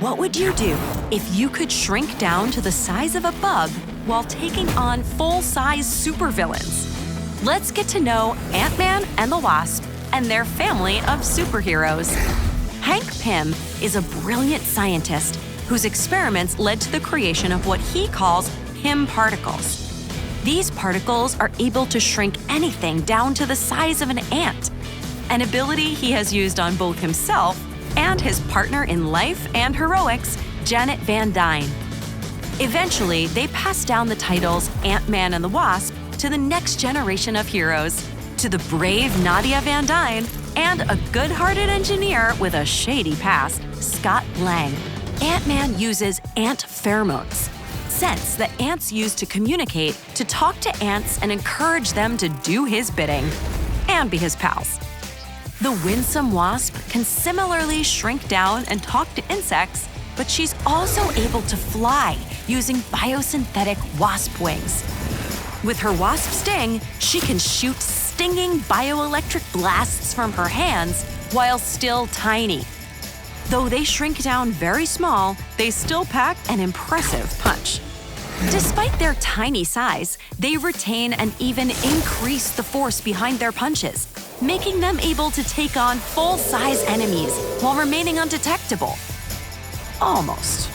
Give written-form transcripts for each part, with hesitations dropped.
What would you do if you could shrink down to the size of a bug while taking on full-size supervillains? Let's get to know Ant-Man and the Wasp and their family of superheroes. Hank Pym is a brilliant scientist whose experiments led to the creation of what he calls Pym particles. These particles are able to shrink anything down to the size of an ant, an ability he has used on both himself and his partner in life and heroics, Janet Van Dyne. Eventually, they pass down the titles Ant-Man and the Wasp to the next generation of heroes, to the brave Nadia Van Dyne and a good-hearted engineer with a shady past, Scott Lang. Ant-Man uses ant pheromones, scents that ants use to communicate, to talk to ants and encourage them to do his bidding and be his pals. The winsome wasp can similarly shrink down and talk to insects, but she's also able to fly using biosynthetic wasp wings. With her wasp sting, she can shoot stinging bioelectric blasts from her hands while still tiny. Though they shrink down very small, they still pack an impressive punch. Despite their tiny size, they retain and even increase the force behind their punches, making them able to take on full-size enemies while remaining undetectable. Almost.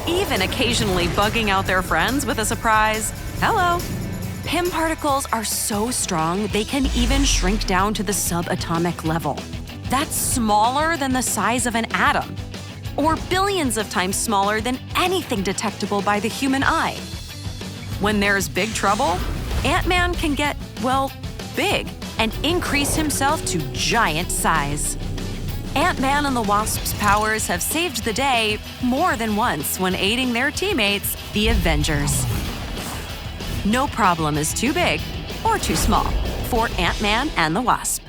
Even occasionally bugging out their friends with a surprise, "Hello." Pym particles are so strong they can even shrink down to the subatomic level. That's smaller than the size of an atom, or billions of times smaller than anything detectable by the human eye. When there's big trouble, Ant-Man can get, well, big and increase himself to giant size. Ant-Man and the Wasp's powers have saved the day more than once when aiding their teammates, the Avengers. No problem is too big or too small for Ant-Man and the Wasp.